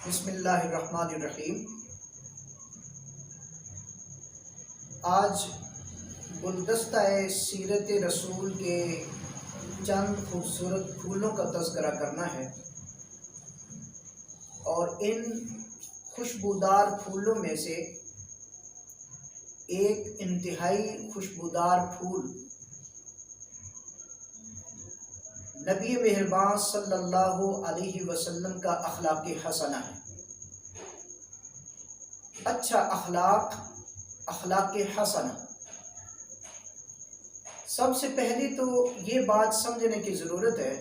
بسم اللہ الرحمن الرحیم۔ آج گلدستہ سیرت رسول کے چند خوبصورت پھولوں کا تذکرہ کرنا ہے، اور ان خوشبودار پھولوں میں سے ایک انتہائی خوشبودار پھول نبی مہربان صلی اللہ علیہ وسلم کا اخلاق حسنہ ہے۔ اچھا اخلاق حسنہ، سب سے پہلی تو یہ بات سمجھنے کی ضرورت ہے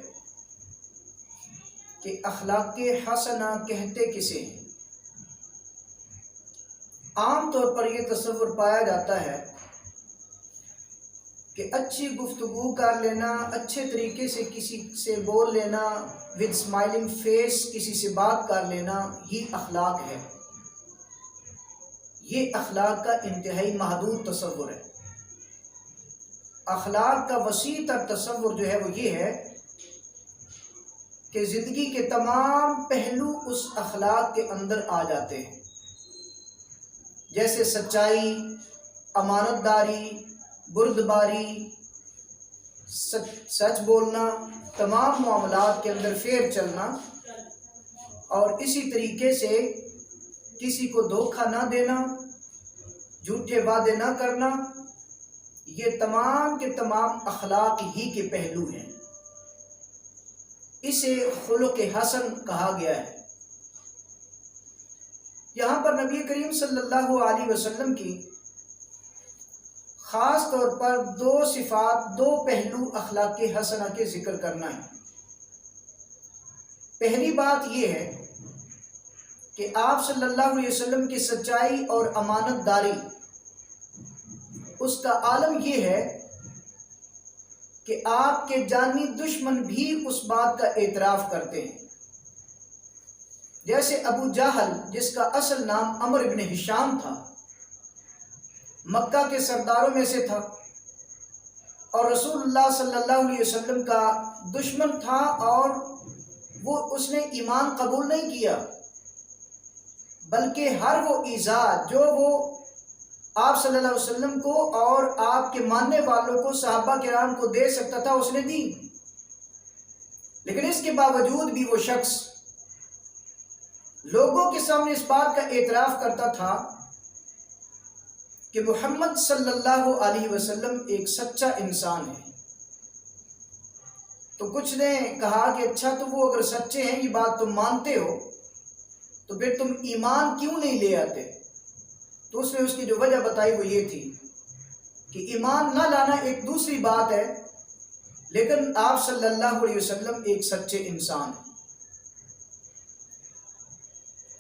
کہ اخلاق حسنہ کہتے کسے ہیں۔ عام طور پر یہ تصور پایا جاتا ہے کہ اچھی گفتگو کر لینا، اچھے طریقے سے کسی سے بول لینا، ود اسمائلنگ فیس کسی سے بات کر لینا، یہ اخلاق ہے۔ یہ اخلاق کا انتہائی محدود تصور ہے۔ اخلاق کا وسیع تر تصور جو ہے وہ یہ ہے کہ زندگی کے تمام پہلو اس اخلاق کے اندر آ جاتے ہیں، جیسے سچائی، امانت داری، بردباری، سچ بولنا، تمام معاملات کے اندر فیر چلنا، اور اسی طریقے سے کسی کو دھوکہ نہ دینا، جھوٹے وعدے نہ کرنا، یہ تمام کے تمام اخلاق ہی کے پہلو ہیں۔ اسے خلق حسن کہا گیا ہے۔ یہاں پر نبی کریم صلی اللہ علیہ وسلم کی خاص طور پر دو صفات، دو پہلو اخلاق حسنہ کے ذکر کرنا ہے۔ پہلی بات یہ ہے کہ آپ صلی اللہ علیہ وسلم کی سچائی اور امانت داری، اس کا عالم یہ ہے کہ آپ کے جانی دشمن بھی اس بات کا اعتراف کرتے ہیں، جیسے ابو جہل، جس کا اصل نام عمرو بن ہشام تھا، مکہ کے سرداروں میں سے تھا، اور رسول اللہ صلی اللہ علیہ وسلم کا دشمن تھا، اور اس نے ایمان قبول نہیں کیا، بلکہ ہر وہ ایذا جو وہ آپ صلی اللہ علیہ وسلم کو اور آپ کے ماننے والوں کو، صحابہ کرام کو دے سکتا تھا، اس نے دی۔ لیکن اس کے باوجود بھی وہ شخص لوگوں کے سامنے اس بات کا اعتراف کرتا تھا کہ محمد صلی اللہ علیہ وسلم ایک سچا انسان ہے۔ تو کچھ نے کہا کہ اچھا، تو وہ اگر سچے ہیں، یہ بات تم مانتے ہو، تو پھر تم ایمان کیوں نہیں لے آتے؟ تو اس نے اس کی جو وجہ بتائی وہ یہ تھی کہ ایمان نہ لانا ایک دوسری بات ہے، لیکن آپ صلی اللہ علیہ وسلم ایک سچے انسان ہیں۔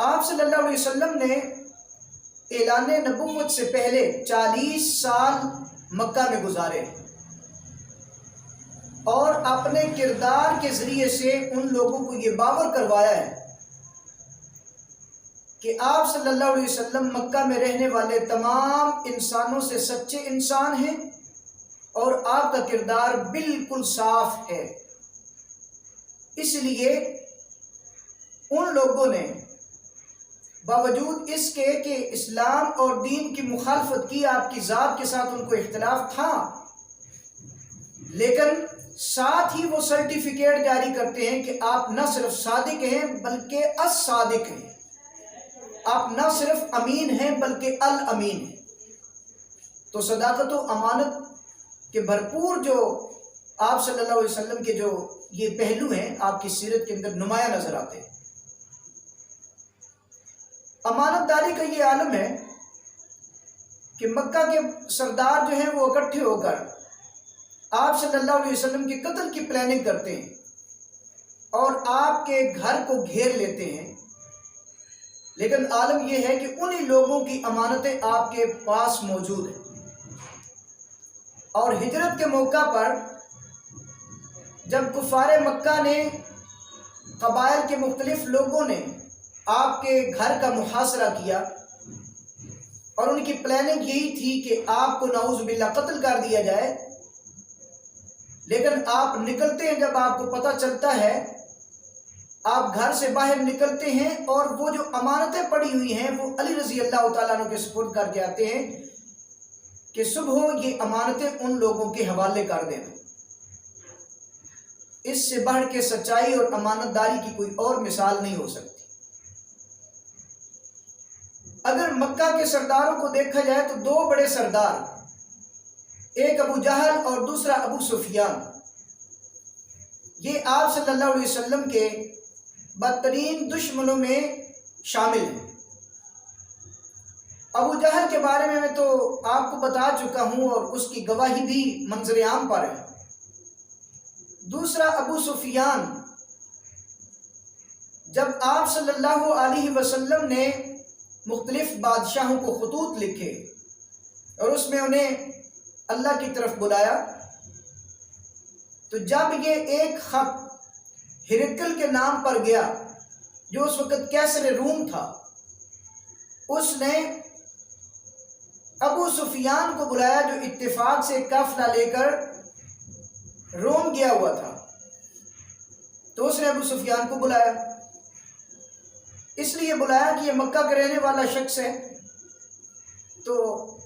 آپ صلی اللہ علیہ وسلم نے اعلان نبوت سے پہلے 40 سال مکہ میں گزارے، اور اپنے کردار کے ذریعے سے ان لوگوں کو یہ باور کروایا ہے کہ آپ صلی اللہ علیہ وسلم مکہ میں رہنے والے تمام انسانوں سے سچے انسان ہیں، اور آپ کا کردار بالکل صاف ہے۔ اس لیے ان لوگوں نے باوجود اس کے کہ اسلام اور دین کی مخالفت کی، آپ کی ذات کے ساتھ ان کو اختلاف تھا، لیکن ساتھ ہی وہ سرٹیفکیٹ جاری کرتے ہیں کہ آپ نہ صرف صادق ہیں بلکہ الصادق ہیں، آپ نہ صرف امین ہیں بلکہ الامین ہیں۔ تو صداقت و امانت کے بھرپور جو آپ صلی اللہ علیہ وسلم کے جو یہ پہلو ہیں، آپ کی سیرت کے اندر نمایاں نظر آتے ہیں۔ امانت داری کا یہ عالم ہے کہ مکہ کے سردار جو ہیں وہ اکٹھے ہو کر آپ صلی اللہ علیہ وسلم کے قتل کی پلاننگ کرتے ہیں، اور آپ کے گھر کو گھیر لیتے ہیں، لیکن عالم یہ ہے کہ انہی لوگوں کی امانتیں آپ کے پاس موجود ہیں۔ اور ہجرت کے موقع پر جب کفار مکہ نے، قبائل کے مختلف لوگوں نے آپ کے گھر کا محاصرہ کیا، اور ان کی پلاننگ یہی تھی کہ آپ کو نعوذ باللہ قتل کر دیا جائے، لیکن آپ نکلتے ہیں، جب آپ کو پتہ چلتا ہے آپ گھر سے باہر نکلتے ہیں اور وہ جو امانتیں پڑی ہوئی ہیں وہ علی رضی اللہ تعالیٰ عنہ کے سپرد کر کے آتے ہیں کہ صبح یہ امانتیں ان لوگوں کے حوالے کر دینا۔ اس سے بڑھ کے سچائی اور امانت داری کی کوئی اور مثال نہیں ہو سکتی۔ اگر مکہ کے سرداروں کو دیکھا جائے تو دو بڑے سردار، ایک ابو جہل اور دوسرا ابو سفیان، یہ آپ صلی اللہ علیہ وسلم کے بدترین دشمنوں میں شامل ہیں۔ ابو جہل کے بارے میں تو آپ کو بتا چکا ہوں اور اس کی گواہی بھی منظر عام پر ہے۔ دوسرا ابو سفیان، جب آپ صلی اللہ علیہ وسلم نے مختلف بادشاہوں کو خطوط لکھے اور اس میں انہیں اللہ کی طرف بلایا، تو جب یہ ایک خط ہرقل کے نام پر گیا جو اس وقت کیسر روم تھا، اس نے ابو سفیان کو بلایا جو اتفاق سے قافلہ لے کر روم گیا ہوا تھا۔ تو اس نے ابو سفیان کو بلایا، اس لیے بلایا کہ یہ مکہ کا رہنے والا شخص ہے، تو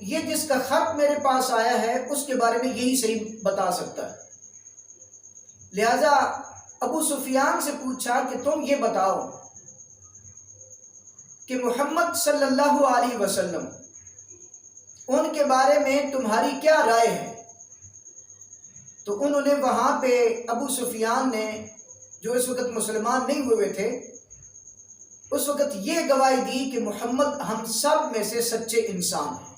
یہ جس کا خط میرے پاس آیا ہے اس کے بارے میں یہی صحیح بتا سکتا ہے۔ لہذا ابو سفیان سے پوچھا کہ تم یہ بتاؤ کہ محمد صلی اللہ علیہ وسلم، ان کے بارے میں تمہاری کیا رائے ہے؟ تو انہوں نے وہاں پہ ابو سفیان نے، جو اس وقت مسلمان نہیں ہوئے تھے، اس وقت یہ گواہی دی کہ محمد ہم سب میں سے سچے انسان ہیں۔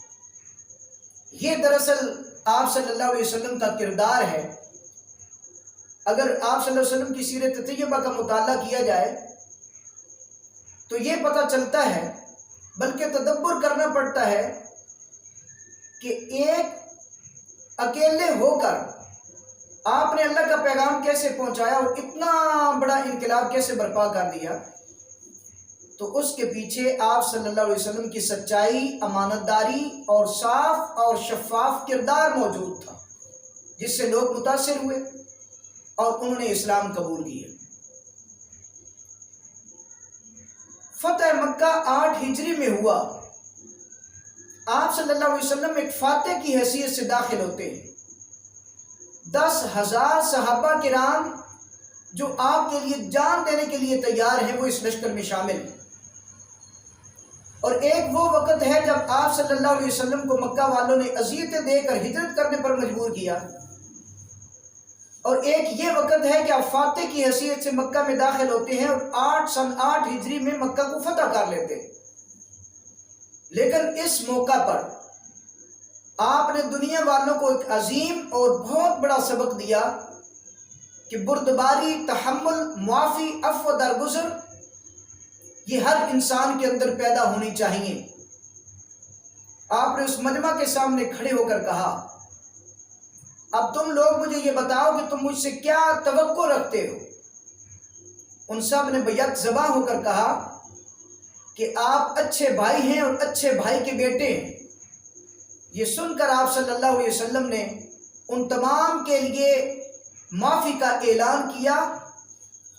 یہ دراصل آپ صلی اللہ علیہ وسلم کا کردار ہے۔ اگر آپ صلی اللہ علیہ وسلم کی سیرت طیبہ کا مطالعہ کیا جائے تو یہ پتہ چلتا ہے، بلکہ تدبر کرنا پڑتا ہے کہ ایک اکیلے ہو کر آپ نے اللہ کا پیغام کیسے پہنچایا اور اتنا بڑا انقلاب کیسے برپا کر دیا۔ تو اس کے پیچھے آپ صلی اللہ علیہ وسلم کی سچائی، امانت داری اور صاف اور شفاف کردار موجود تھا، جس سے لوگ متاثر ہوئے اور انہوں نے اسلام قبول کیا۔ فتح مکہ 8 ہجری میں ہوا۔ آپ صلی اللہ علیہ وسلم ایک فاتح کی حیثیت سے داخل ہوتے ہیں۔ 10,000 صحابہ کرام جو آپ کے لیے جان دینے کے لیے تیار ہیں وہ اس لشکر میں شامل ہیں۔ اور ایک وہ وقت ہے جب آپ صلی اللہ علیہ وسلم کو مکہ والوں نے اذیتیں دے کر ہجرت کرنے پر مجبور کیا، اور ایک یہ وقت ہے کہ آپ فاتح کی حیثیت سے مکہ میں داخل ہوتے ہیں اور سن 8 ہجری میں مکہ کو فتح کر لیتے ہیں۔ لیکن اس موقع پر آپ نے دنیا والوں کو ایک عظیم اور بہت بڑا سبق دیا کہ بردباری، تحمل، معافی، عفو، درگزر یہ ہر انسان کے اندر پیدا ہونی چاہیے۔ آپ نے اس مجمع کے سامنے کھڑے ہو کر کہا، اب تم لوگ مجھے یہ بتاؤ کہ تم مجھ سے کیا توقع رکھتے ہو؟ ان سب نے بیک زباں ہو کر کہا کہ آپ اچھے بھائی ہیں اور اچھے بھائی کے بیٹے ہیں۔ یہ سن کر آپ صلی اللہ علیہ وسلم نے ان تمام کے لیے معافی کا اعلان کیا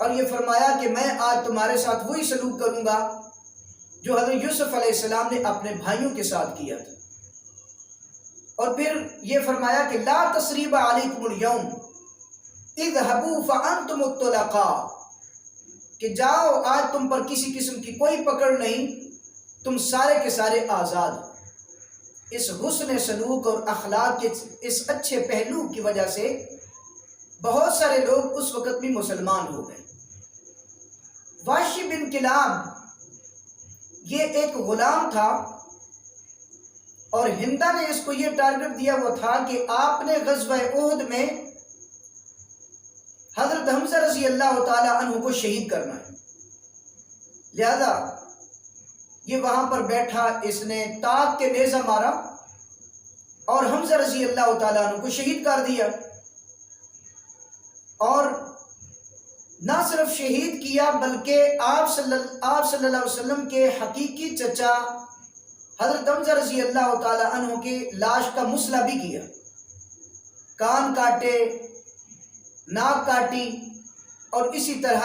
اور یہ فرمایا کہ میں آج تمہارے ساتھ وہی سلوک کروں گا جو حضرت یوسف علیہ السلام نے اپنے بھائیوں کے ساتھ کیا تھا۔ اور پھر یہ فرمایا کہ لا تثریب علیکم اليوم اذهبوا فانتم الطلقاء، کہ جاؤ آج تم پر کسی قسم کی کوئی پکڑ نہیں، تم سارے کے سارے آزاد۔ اس حسن سلوک اور اخلاق کے اس اچھے پہلو کی وجہ سے بہت سارے لوگ اس وقت بھی مسلمان ہو گئے۔ وحشی بن کلاب یہ ایک غلام تھا اور ہندا نے اس کو یہ ٹارگٹ دیا ہوا تھا کہ آپ نے غزوہ احد میں حضرت حمزہ رضی اللہ تعالی عنہ کو شہید کرنا ہے۔ لہذا یہ وہاں پر بیٹھا، اس نے تاک کے نیزہ مارا اور حمزہ رضی اللہ تعالی عنہ کو شہید کر دیا، اور نہ صرف شہید کیا بلکہ آپ صلی اللہ علیہ وسلم کے حقیقی چچا حضرت حمزہ رضی اللہ تعالی عنہ کی لاش کا مسئلہ بھی کیا، کان کاٹے، ناک کاٹی، اور اسی طرح